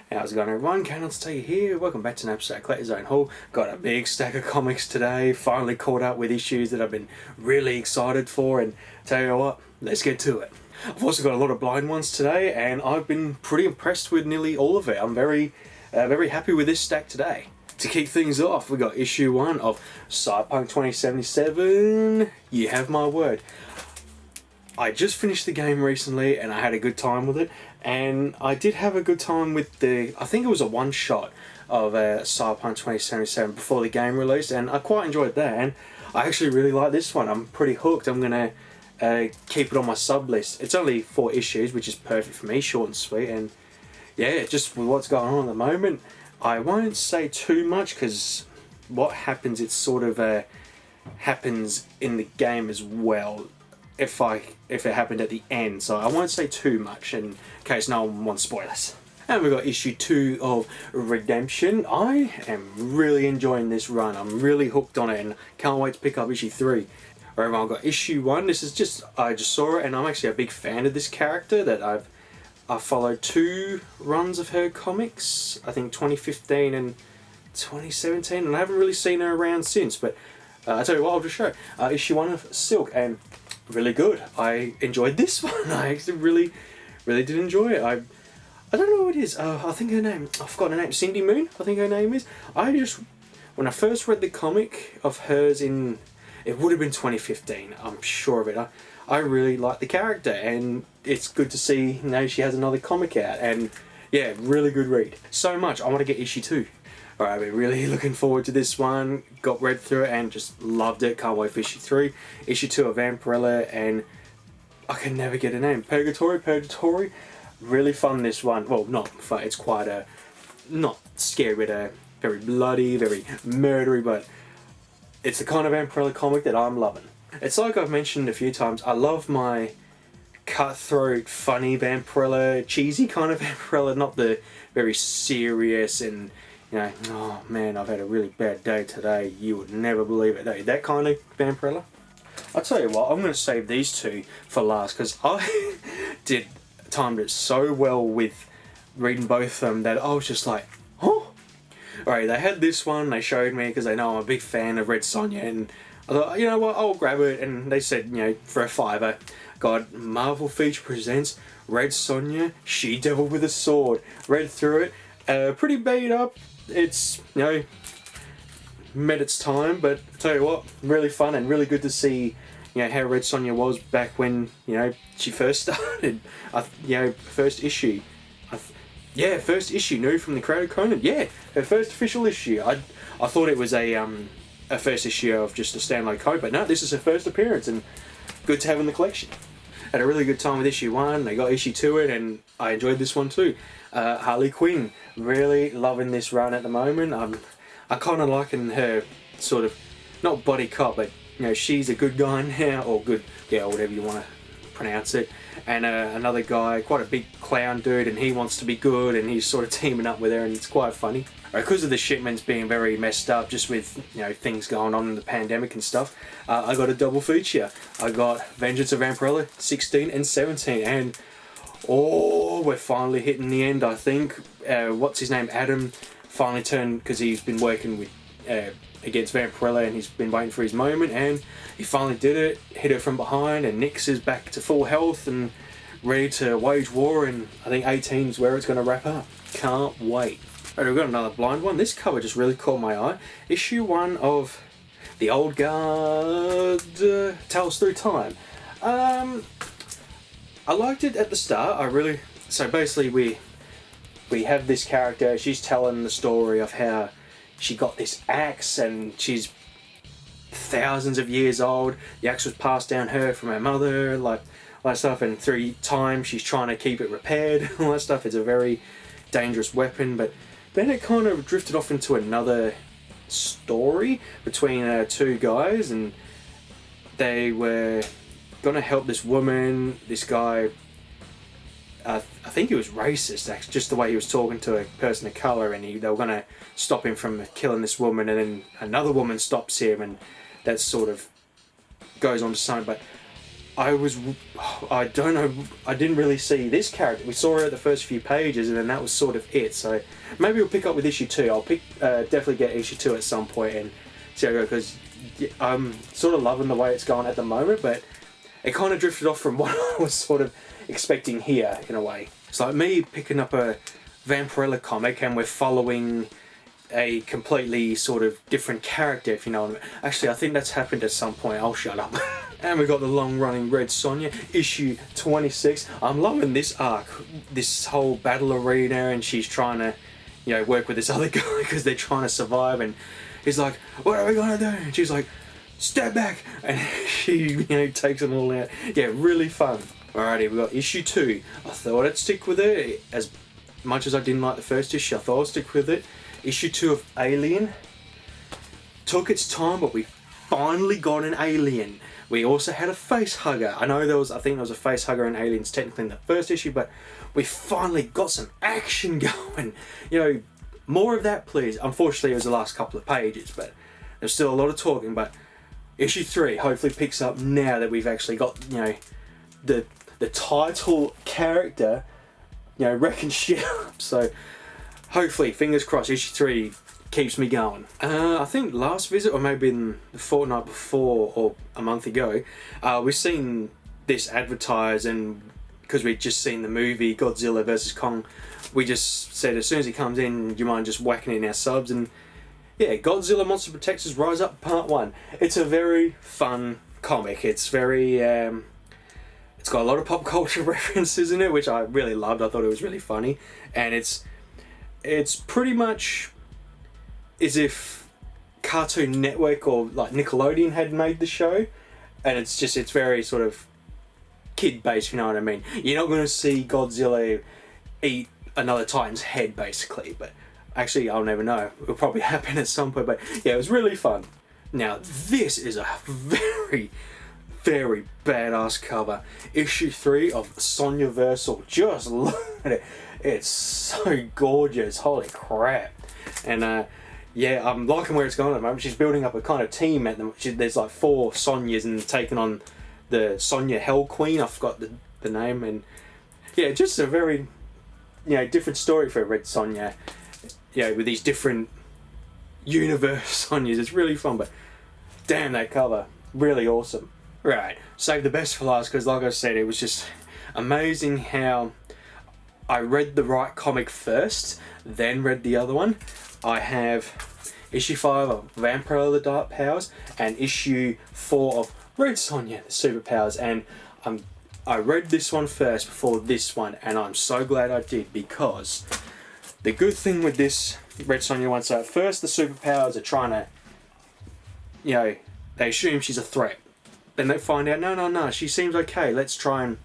How's it going, everyone? Cannot stay here. Welcome back to an episode of Collector's Zone Haul. Got a big stack of comics today. Finally caught up with issues that I've been really excited for, and tell you what, let's get to it. I've also got a lot of blind ones today, and I've been pretty impressed with nearly all of it. I'm very happy with this stack today. To kick things off, we got issue 1 of Cyberpunk 2077. You have my word. I just finished the game recently and I had a good time with it, and I did have a good time with I think it was a one-shot of Cyberpunk 2077 before the game released, and I quite enjoyed that, and I actually really like this one. I'm pretty hooked. I'm going to keep it on my sub list. It's only 4 issues, which is perfect for me, short and sweet, and yeah, just with what's going on at the moment, I won't say too much because what happens, it sort of happens in the game as well. If it happened at the end, so I won't say too much in case no one wants spoilers. And we've got issue 2 of Redemption. I am really enjoying this run. I'm really hooked on it and can't wait to pick up issue 3. Alright, I've got issue 1. This is just, I just saw it and I'm actually a big fan of this character that I've followed 2 runs of her comics, I think 2015 and 2017, and I haven't really seen her around since, but I tell you what, I'll just show issue 1 of Silk, and really good. I enjoyed this one. I actually really did enjoy it. I don't know what it is. I think her name, I've forgotten her name, Cindy Moon, I think her name is. When I first read the comic of hers in, it would have been 2015, I'm sure of it. I really like the character, and it's good to see now she has another comic out, and yeah, really good read. So much, I want to get issue 2. Alright, I've been really looking forward to this one. Got read through it and just loved it. Can't wait for issue 3. Issue 2 of Vampirella, and I can never get a name. Purgatory. Really fun, this one. Well, not fun. It's quite not scary, but very bloody, very murdery, but it's the kind of Vampirella comic that I'm loving. It's like I've mentioned a few times, I love my cutthroat, funny Vampirella, cheesy kind of Vampirella, not the very serious and, you know, oh man, I've had a really bad day today, you would never believe it. That kind of Vampirella. I'll tell you what, I'm going to save these 2 for last, because I timed it so well with reading both of them that I was just like, oh! Alright, they had this one, they showed me, because they know I'm a big fan of Red Sonja, and I thought, you know what, I'll grab it, and they said, you know, for a $5, got Marvel Feature presents Red Sonja, She-Devil with a Sword. Read through it, pretty beat up. It's, you know, met its time, but I'll tell you what, really fun and really good to see, you know, how Red Sonja was back when, you know, she first started. You know, first issue. First issue, new from the creator Conan. Yeah, her first official issue. I thought it was a first issue of just a standalone comic, but no, this is her first appearance, and good to have in the collection. Had a really good time with issue 1. They got issue 2 it, and I enjoyed this one too. Harley Quinn, really loving this run at the moment. I kind of liking her sort of, not body cop, but you know, she's a good guy now, or good, yeah, whatever you want to pronounce it. And another guy, quite a big clown dude, and he wants to be good, and he's sort of teaming up with her, and it's quite funny. Because of the shipments being very messed up, just with, you know, things going on in the pandemic and stuff, I got a double feature. I got Vengeance of Vampirella 16 and 17, and oh, we're finally hitting the end, I think. What's his name? Adam finally turned, because he's been working with against Vampirella, and he's been waiting for his moment, and he finally did it, hit her from behind, and Nyx is back to full health and ready to wage war, and I think 18 is where it's going to wrap up. Can't wait. Alright, we've got another blind one. This cover just really caught my eye. Issue 1 of The Old Guard Tales Through Time. I liked it at the start. So basically we have this character, she's telling the story of how she got this axe, and she's thousands of years old. The axe was passed down her from her mother, like that stuff, and 3 times she's trying to keep it repaired, all that stuff. It's a very dangerous weapon, but then it kind of drifted off into another story between 2 guys, and they were going to help this woman. This guy, I think he was racist, actually, just the way he was talking to a person of colour, and they were going to stop him from killing this woman, and then another woman stops him, and that sort of goes on to something. But I don't know, I didn't really see this character. We saw her at the first few pages and then that was sort of it. So maybe we'll pick up with issue 2. I'll definitely get issue 2 at some point and see how it goes, because I'm sort of loving the way it's going at the moment, but it kind of drifted off from what I was sort of expecting here in a way. It's like me picking up a Vampirella comic and we're following a completely sort of different character, if you know what I mean. Actually, I think that's happened at some point. I'll shut up. And we got the long-running Red Sonja, issue 26. I'm loving this arc, this whole battle arena, and she's trying to, you know, work with this other guy because they're trying to survive, and he's like, what are we gonna do? And she's like, step back, and she, you know, takes them all out. Yeah, really fun. Alrighty, we got issue 2. I thought I'd stick with it. As much as I didn't like the first issue, I thought I'd stick with it. Issue 2 of Alien. Took its time, but we finally got an alien. We also had a face hugger. I know I think there was a face hugger in Aliens technically in the first issue, but we finally got some action going. You know, more of that please. Unfortunately it was the last couple of pages, but there's still a lot of talking. But issue 3 hopefully picks up now that we've actually got, you know, the title character, you know, wrecking shit up. So hopefully, fingers crossed, issue 3 keeps me going. I think last visit, or maybe in the fortnight before or a month ago, we've seen this advertised, and because we'd just seen the movie Godzilla vs Kong, we just said as soon as he comes in, do you mind just whacking in our subs? And yeah, Godzilla Monster Protectors Rise Up Part 1. It's a very fun comic. It's very, it's got a lot of pop culture references in it, which I really loved. I thought it was really funny. And it's pretty much as if Cartoon Network or like Nickelodeon had made the show, and it's very sort of kid based, you know what I mean. You're not going to see Godzilla eat another Titan's head basically, but actually I'll never know, it'll probably happen at some point. But yeah, it was really fun. Now this is a very badass cover. Issue 3 of Sonja Versal. Just look at it. It's so gorgeous, holy crap. And yeah, I'm liking where it's going at the moment. She's building up a kind of team at them. There's like 4 Sonjas and taking on the Sonja Hell Queen. I forgot the name. And yeah, just a very, you know, different story for Red Sonja. You know, with these different universe Sonjas. It's really fun, but damn, that cover, really awesome. Right, save the best for last, because like I said, it was just amazing how I read the right comic first, then read the other one. I have issue 5 of Vampirella the Dark Powers and issue 4 of Red Sonja the Superpowers, and I read this one first before this one, and I'm so glad I did, because the good thing with this Red Sonja one, so at first the superpowers are trying to, you know, they assume she's a threat. Then they find out, no, she seems okay, let's try and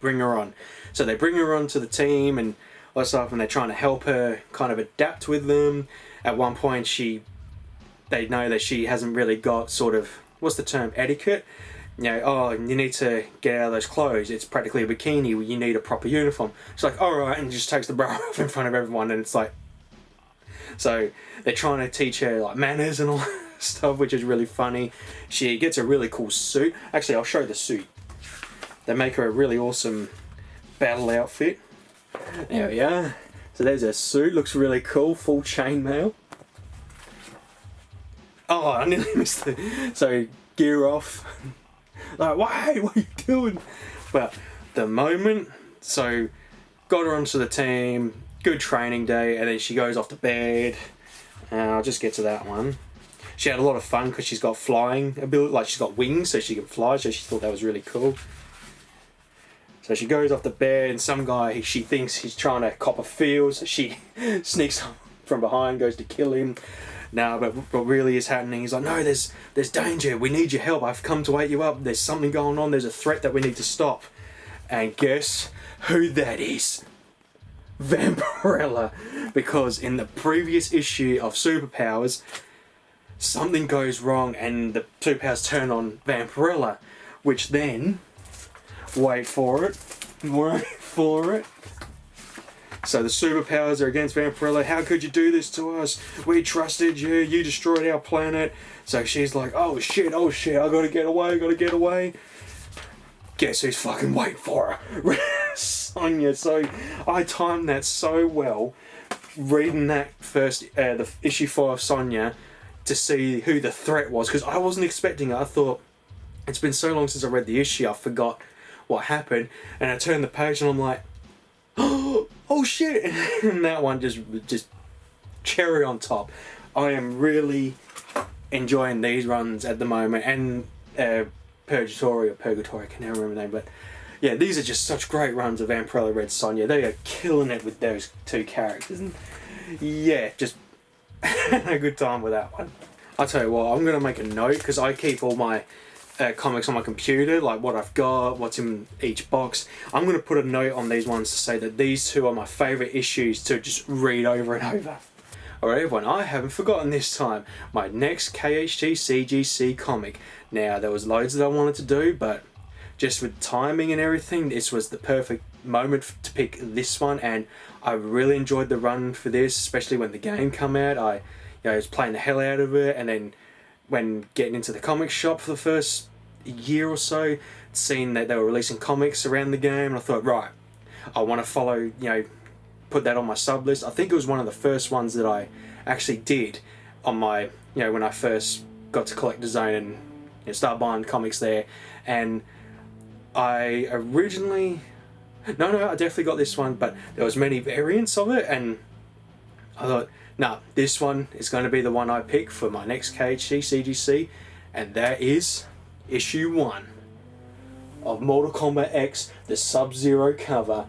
bring her on. So they bring her onto the team and all that stuff, and they're trying to help her kind of adapt with them. At one point they know that she hasn't really got sort of, what's the term, etiquette? You know, oh, you need to get out of those clothes, it's practically a bikini, you need a proper uniform. She's like, alright, and just takes the bra off in front of everyone, and it's like, so they're trying to teach her like manners and all that stuff, which is really funny. She gets a really cool suit. Actually, I'll show the suit. They make her a really awesome battle outfit. There we are. So there's her suit, looks really cool, full chainmail. Oh, I nearly missed it. So gear off. Like, wait, what are you doing? Well, the moment, so got her onto the team, good training day, and then she goes off to bed. I'll just get to that one. She had a lot of fun because she's got flying ability, like she's got wings so she can fly, so she thought that was really cool. So she goes off to bed, and some guy, she thinks he's trying to cop a feel, so she sneaks up from behind, goes to kill him. No, but what really is happening, he's like, no, there's danger, we need your help, I've come to wake you up, there's something going on, there's a threat that we need to stop. And guess who that is? Vampirella. Because in the previous issue of Superpowers, something goes wrong and the superpowers turn on Vampirella, which then, wait for it, so the superpowers are against Vampirella. How could you do this to us? We trusted you, you destroyed our planet. So she's like, oh shit, I gotta get away. guess who's fucking waiting for her? Sonya. So I timed that so well, reading that first, the issue 4 of Sonya, to see who the threat was, because I wasn't expecting it. I thought, it's been so long since I read the issue, I forgot what happened, and I turned the page and I'm like, oh shit, and that one just cherry on top. I am really enjoying these runs at the moment, and Purgatory, I can never remember the name, but yeah, these are just such great runs of Vampirella Red Sonya. They are killing it with those two characters, and yeah, just a good time with that one. I'll tell you what, I'm going to make a note, because I keep all my comics on my computer, like what I've got, what's in each box. I'm going to put a note on these ones to say that these two are my favourite issues to just read over and over. Alright everyone, I haven't forgotten this time, my next KHT CGC comic. Now, there was loads that I wanted to do, but just with timing and everything, this was the perfect moment to pick this one, and I really enjoyed the run for this, especially when the game came out. I was playing the hell out of it, and then when getting into the comic shop for the first year or so, seeing that they were releasing comics around the game, and I thought, right, I want to follow, put that on my sub list. I think it was one of the first ones that I actually did on my, when I first got to Collector Zone and start buying comics there. And I originally, I definitely got this one, but there was many variants of it, and I thought, nah, this one is going to be the one I pick for my next KHC CGC, and that is issue 1 of Mortal Kombat X, the Sub-Zero cover.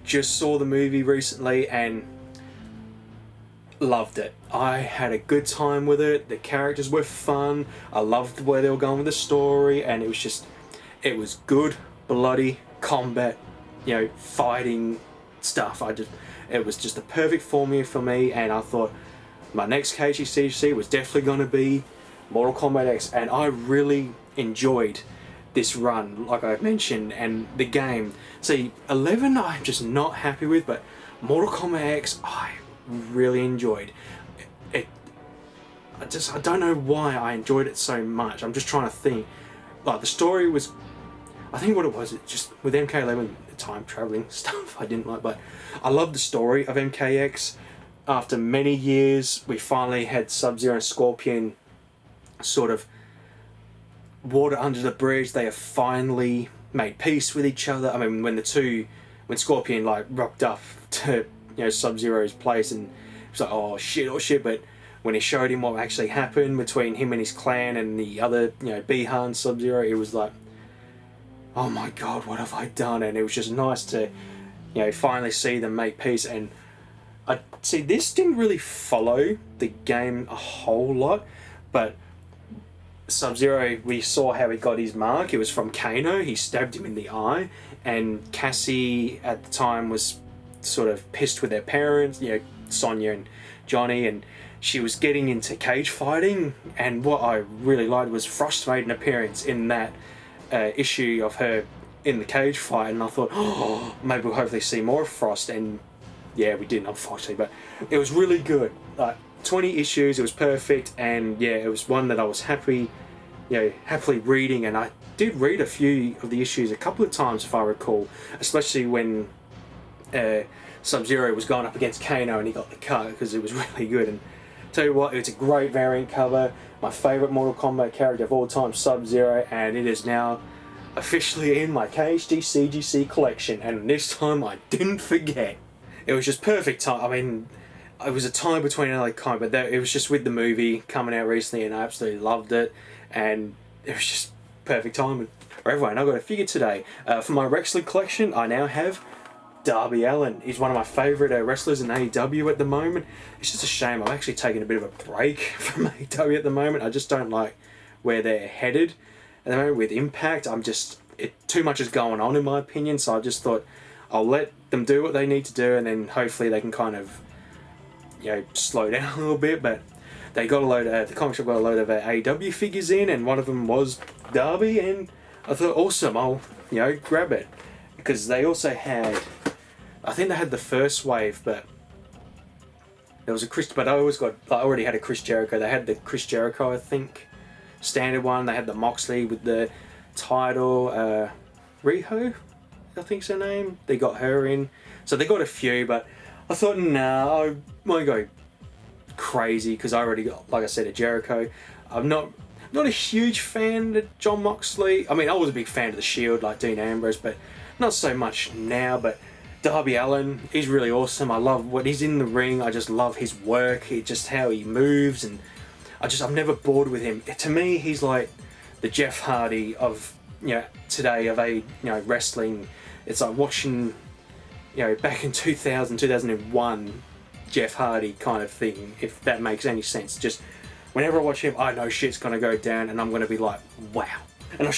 Just saw the movie recently and loved it. I had a good time with it. The characters were fun. I loved where they were going with the story, and it was good, bloody combat, fighting stuff. It was just a perfect formula for me, and I thought my next KGCC was definitely going to be Mortal Kombat X, and I really enjoyed this run, like I mentioned, and the game. See, 11 I'm just not happy with, but Mortal Kombat X I really enjoyed. I don't know why I enjoyed it so much. I'm just trying to think. Like, the story was, I think what it was, it just, with MK11, the time traveling stuff I didn't like, but I loved the story of MKX. After many years, we finally had Sub-Zero and Scorpion sort of water under the bridge. They have finally made peace with each other. I mean, when Scorpion rocked up to Sub-Zero's place, and it was like, oh shit, but when he showed him what actually happened between him and his clan and the other, Bihan Sub-Zero, it was like, oh my god, what have I done? And it was just nice to, finally see them make peace. And I see this didn't really follow the game a whole lot, but Sub-Zero, we saw how he got his mark. It was from Kano. He stabbed him in the eye, and Cassie at the time was sort of pissed with her parents, Sonya and Johnny, and she was getting into cage fighting. And what I really liked was Frost made an appearance in that issue of her in the cage fight, and I thought, oh, maybe we'll hopefully see more of Frost, and yeah, we didn't, unfortunately, but it was really good. 20 issues, it was perfect, and yeah, it was one that I was happily reading, and I did read a few of the issues a couple of times, if I recall, especially when Sub-Zero was going up against Kano and he got the cut, because it was really good. And tell you what, it's a great variant cover. My favourite Mortal Kombat character of all time, Sub-Zero, and it is now officially in my KHD CGC collection, and this time I didn't forget. It was just perfect time. I mean, it was a time between another comic, but it was just with the movie coming out recently, and I absolutely loved it, and it was just perfect time. Everyone, I got a figure today. For my wrestling collection, I now have Darby Allin. He's one of my favourite wrestlers in AEW at the moment. It's just a shame. I'm actually taking a bit of a break from AEW at the moment. I just don't like where they're headed at the moment with Impact. Too much is going on, in my opinion, so I just thought I'll let them do what they need to do, and then hopefully they can kind of slow down a little bit. But they got the comic shop got a load of AEW figures in, and one of them was Darby, and I thought, awesome, I'll grab it, because they also had, I think they had the first wave, but there was but I already had a Chris Jericho. They had the Chris Jericho, I think, standard one. They had the Moxley with the title, Riho, I think's her name. They got her in. So they got a few, but I thought, nah, I won't go crazy because I already got, like I said, a Jericho. I'm not a huge fan of John Moxley. I mean, I was a big fan of the Shield, like Dean Ambrose, but not so much now. But Darby Allin, he's really awesome. I love when he's in the ring. I just love his work, just how he moves, and I'm never bored with him. To me, he's like the Jeff Hardy of today of wrestling. It's like watching back in 2000, 2001 Jeff Hardy kind of thing, if that makes any sense. Just whenever I watch him, I know shit's gonna go down and I'm gonna be like, wow. And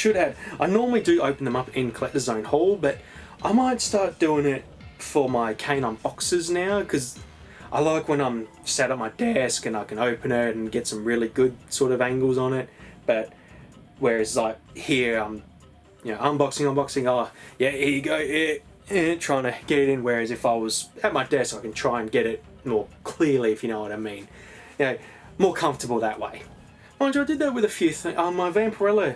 I normally do open them up in Collector Zone Haul, but I might start doing it for my Kane unboxes now, because I like when I'm sat at my desk and I can open it and get some really good sort of angles on it. But whereas like here I'm unboxing, oh yeah, here you go, trying to get it in, whereas if I was at my desk I can try and get it more clearly, if you know what I mean. More comfortable that way. Mind you, I did that with a few things. My Vampirella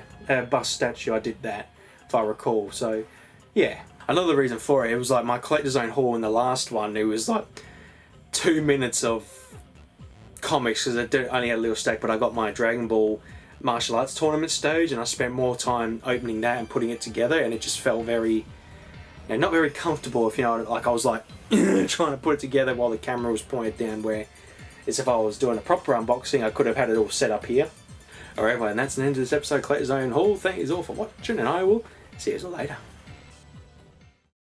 bust statue, I did that, if I recall. So yeah, another reason for it was like my Collector Zone haul in the last one, it was like 2 minutes of comics because I only had a little stack, but I got my Dragon Ball martial arts tournament stage and I spent more time opening that and putting it together, and it just felt very, not very comfortable, if you know, like I was like trying to put it together while the camera was pointed down, where as if I was doing a proper unboxing, I could have had it all set up here. Alright, well, and that's the end of this episode of Collector Zone Haul. Thank you all for watching, and I will see you all later.